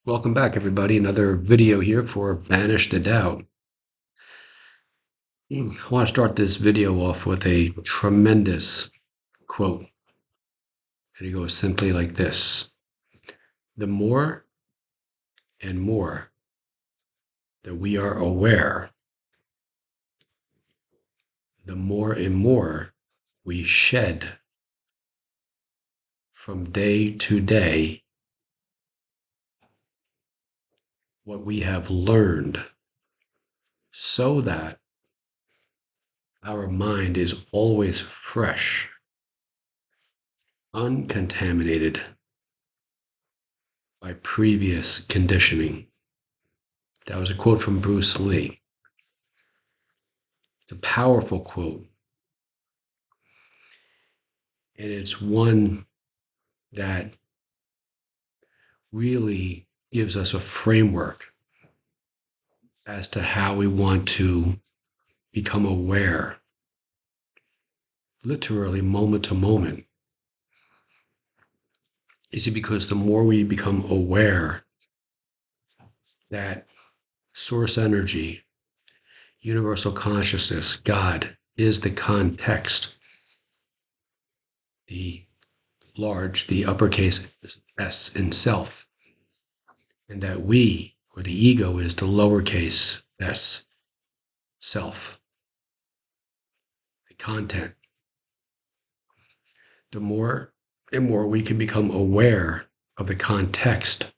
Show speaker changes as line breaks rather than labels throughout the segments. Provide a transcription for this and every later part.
Welcome back, everybody. Another video here for Banish the Doubt. I want to start this video off with a tremendous quote. And it goes simply like this: the more and more that we are aware, the more and more we shed from day to day what we have learned, so that our mind is always fresh, uncontaminated by previous conditioning. That was a quote from Bruce Lee. It's a powerful quote. And it's one that really gives us a framework as to how we want to become aware, literally moment to moment. You see, because the more we become aware that source energy, universal consciousness, God, is the context, the uppercase S in self, and that we, or the ego, is the lowercase s, self, the content. The more and more we can become aware of the context,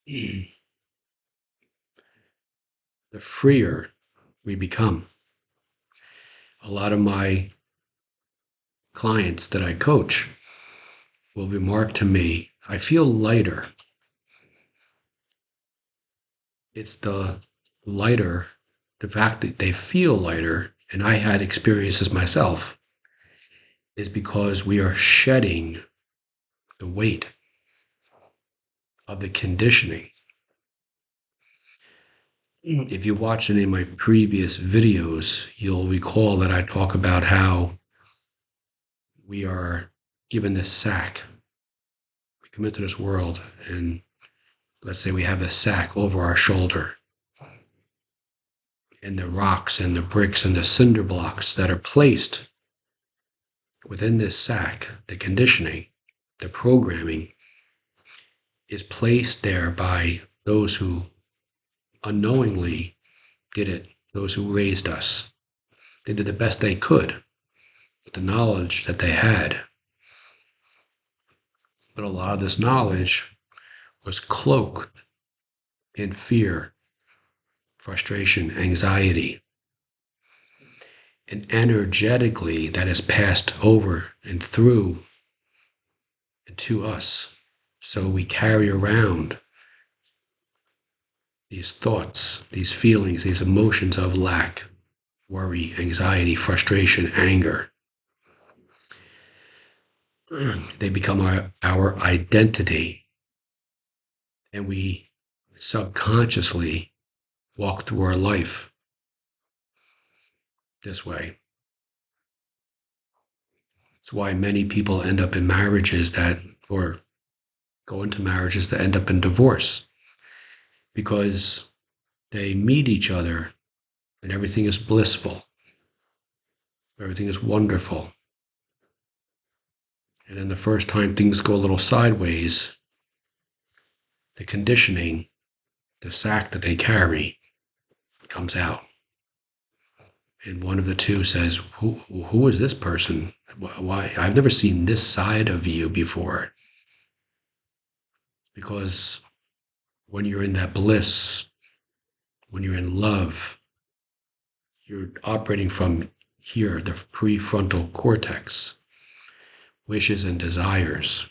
the freer we become. A lot of my clients that I coach will remark to me, I feel lighter. It's the lighter, the fact that they feel lighter, and I had experiences myself, is because we are shedding the weight of the conditioning. If you watch any of my previous videos, you'll recall that I talk about how we are given this sack. We come into this world, and let's say we have a sack over our shoulder, and the rocks and the bricks and the cinder blocks that are placed within this sack, the conditioning, the programming, is placed there by those who unknowingly did it, those who raised us. They did the best they could with the knowledge that they had. But a lot of this knowledge was cloaked in fear, frustration, anxiety. And energetically, that is passed over and through and to us. So we carry around these thoughts, these feelings, these emotions of lack, worry, anxiety, frustration, anger. They become our identity, and we subconsciously walk through our life this way. It's why many people end up in marriages or go into marriages that end up in divorce, because they meet each other and everything is blissful, everything is wonderful. And then the first time things go a little sideways, the conditioning, the sack that they carry, comes out. And one of the two says, who is this person? Why? I've never seen this side of you before. Because when you're in that bliss, when you're in love, you're operating from here, the prefrontal cortex, wishes and desires.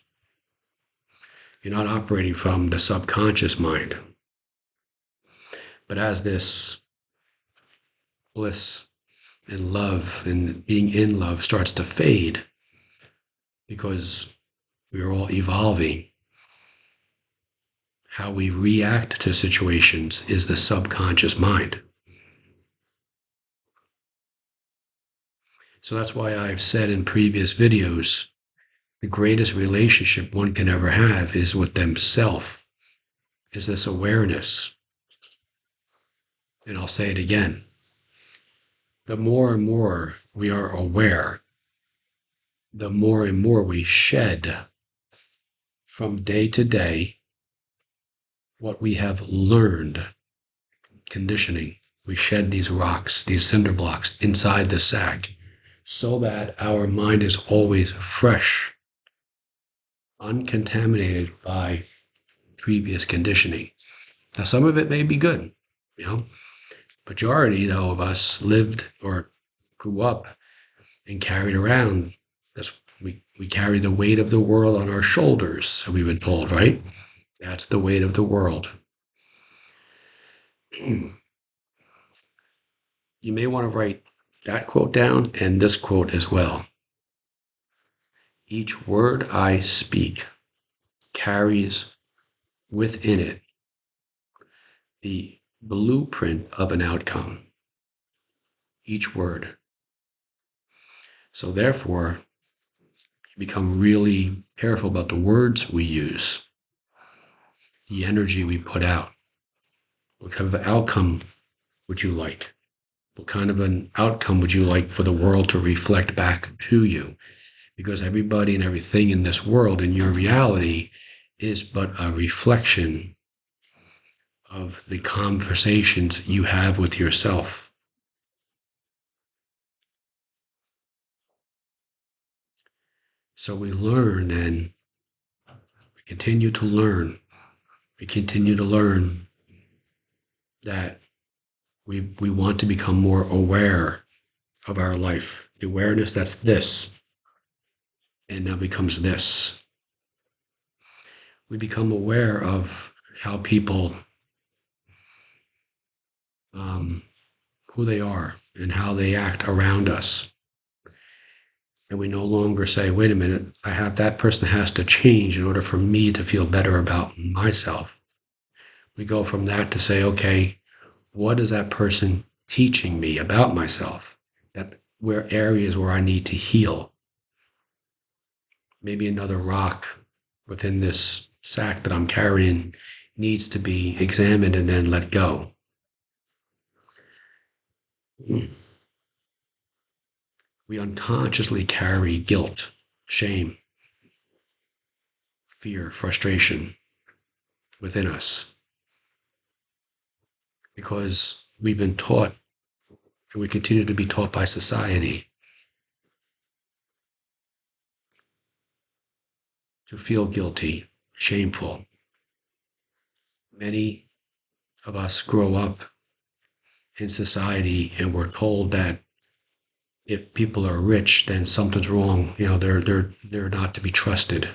You're not operating from the subconscious mind. But as this bliss and love and being in love starts to fade, because we're all evolving, how we react to situations is the subconscious mind. So that's why I've said in previous videos the greatest relationship one can ever have is with themselves, is this awareness. And I'll say it again. The more and more we are aware, the more and more we shed from day to day what we have learned, conditioning. We shed these rocks, these cinder blocks inside the sack so that our mind is always fresh, uncontaminated by previous conditioning. Now, some of it may be good, you know. Majority, though, of us lived or grew up and carried around this. We carry the weight of the world on our shoulders, we've been told, right? That's the weight of the world. You may want to write that quote down and this quote as well. Each word I speak carries within it the blueprint of an outcome. Each word. So therefore, you become really careful about the words we use, the energy we put out. What kind of outcome would you like? What kind of an outcome would you like for the world to reflect back to you? Because everybody and everything in this world, in your reality, is but a reflection of the conversations you have with yourself. So we learn and we continue to learn. We continue to learn that we want to become more aware of our life. The awareness that's this, and now becomes this. We become aware of how people, who they are and how they act around us. And we no longer say, wait a minute, that person has to change in order for me to feel better about myself. We go from that to say, okay, what is that person teaching me about myself? Where areas where I need to heal. Maybe another rock within this sack that I'm carrying needs to be examined and then let go. We unconsciously carry guilt, shame, fear, frustration within us because we've been taught and we continue to be taught by society to feel guilty, shameful. Many of us grow up in society and we're told that if people are rich, then something's wrong. You know, they're not to be trusted.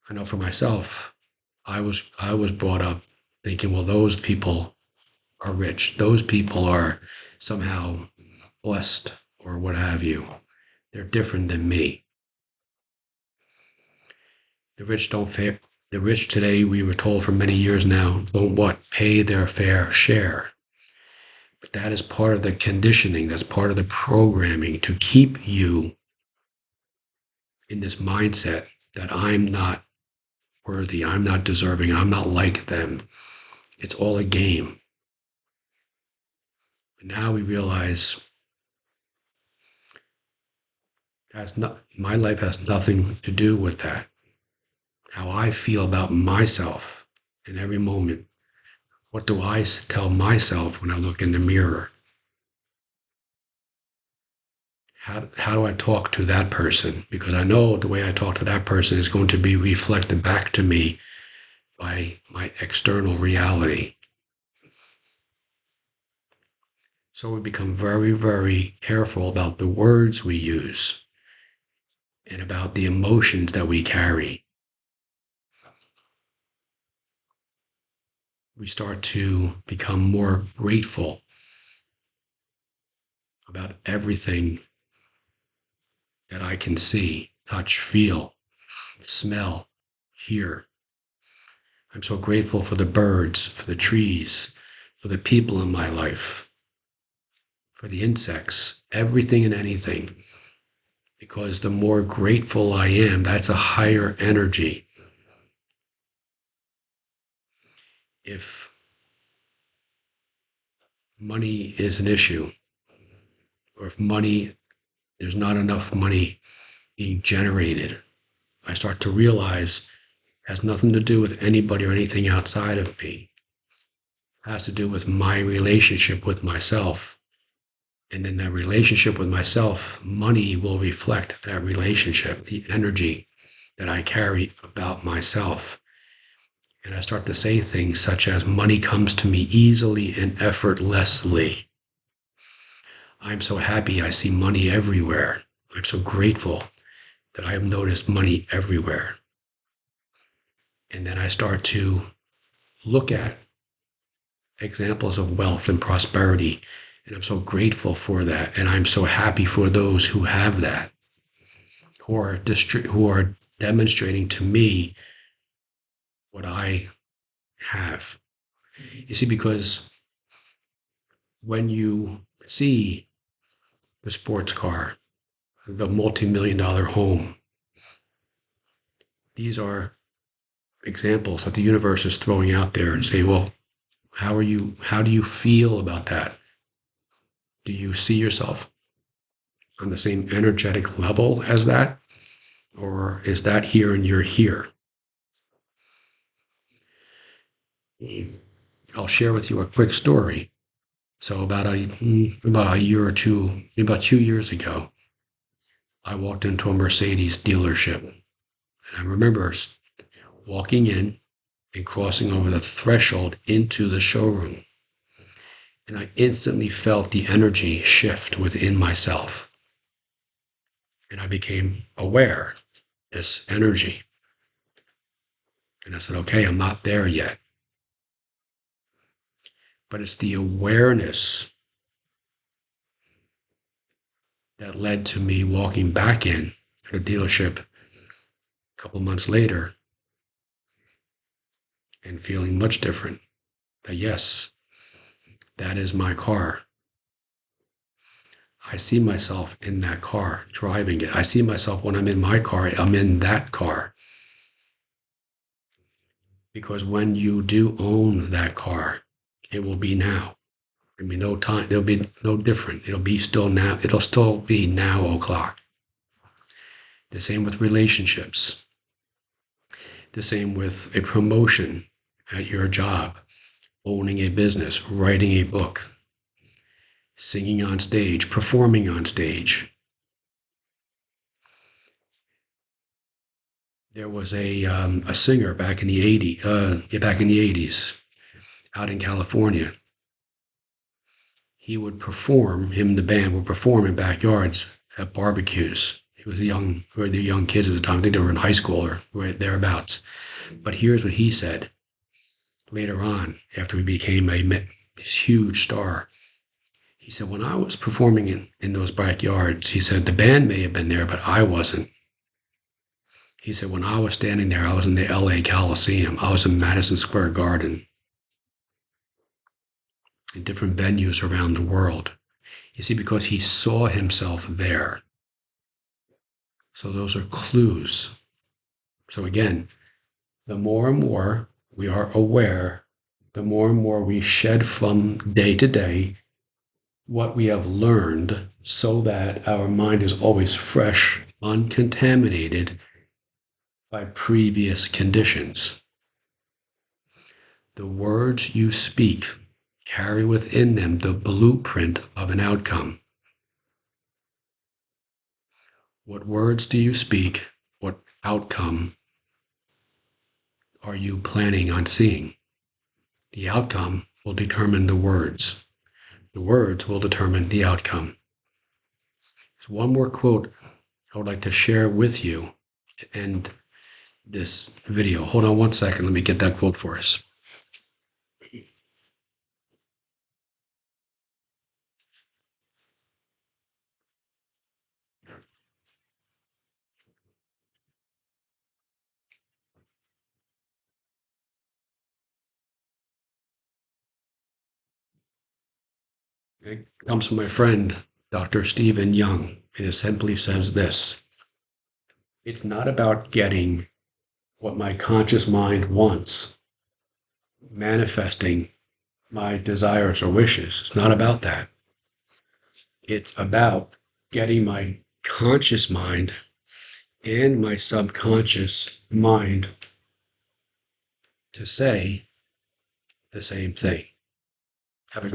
I know for myself, I was brought up thinking, well, those people are rich. Those people are somehow blessed or what have you. They're different than me. The rich don't pay. The rich today, we were told for many years now, don't what? Pay their fair share. But that is part of the conditioning. That's part of the programming to keep you in this mindset that I'm not worthy, I'm not deserving, I'm not like them. It's all a game. But now we realize my life has nothing to do with that. How I feel about myself in every moment. What do I tell myself when I look in the mirror? How do I talk to that person? Because I know the way I talk to that person is going to be reflected back to me by my external reality. So we become very, very careful about the words we use and about the emotions that we carry. We start to become more grateful about everything that I can see, touch, feel, smell, hear. I'm so grateful for the birds, for the trees, for the people in my life, for the insects, everything and anything. because the more grateful I am, that's a higher energy. If money is an issue, or if there's not enough money being generated, I start to realize it has nothing to do with anybody or anything outside of me. It has to do with my relationship with myself. And in that relationship with myself, money will reflect that relationship, the energy that I carry about myself. And I start to say things such as, money comes to me easily and effortlessly. I'm so happy I see money everywhere. I'm so grateful that I have noticed money everywhere. And then I start to look at examples of wealth and prosperity. And I'm so grateful for that. And I'm so happy for those who have that, who are demonstrating to me what I have. You see, because when you see the sports car, the multi-million dollar home, these are examples that the universe is throwing out there and say, well, how do you feel about that? Do you see yourself on the same energetic level as that? Or is that here and you're here? I'll share with you a quick story. So about a year or two, about 2 years ago, I walked into a Mercedes dealership. And I remember walking in and crossing over the threshold into the showroom. And I instantly felt the energy shift within myself. And I became aware of this energy. And I said, okay, I'm not there yet. But it's the awareness that led to me walking back in to the dealership a couple months later and feeling much different. That yes, that is my car. I see myself in that car, driving it. I see myself when I'm in my car, I'm in that car. Because when you do own that car, it will be now. There'll be no time, there'll be no different. It'll be still now, it'll still be now o'clock. The same with relationships. The same with a promotion at your job, owning a business, writing a book, singing on stage, performing on stage. There was a singer back in the '80s, out in California. Him and the band would perform in backyards at barbecues. He was the young kids at the time. I think they were in high school or right thereabouts. But here's what he said later on, after he became a huge star. He said, when I was performing in those backyards, he said, the band may have been there, but I wasn't. He said, when I was standing there, I was in the LA Coliseum. I was in Madison Square Garden, in different venues around the world. You see, because he saw himself there. So those are clues. So again, the more and more we are aware, the more and more we shed from day to day what we have learned so that our mind is always fresh, uncontaminated by previous conditions. The words you speak carry within them the blueprint of an outcome. What words do you speak? What outcome are you planning on seeing? The outcome will determine the words. The words will determine the outcome. So one more quote I would like to share with you to end this video. Hold on one second. Let me get that quote for us. It comes from my friend, Dr. Stephen Young. And it simply says this: it's not about getting what my conscious mind wants, manifesting my desires or wishes. It's not about that. It's about getting my conscious mind and my subconscious mind to say the same thing. Have a great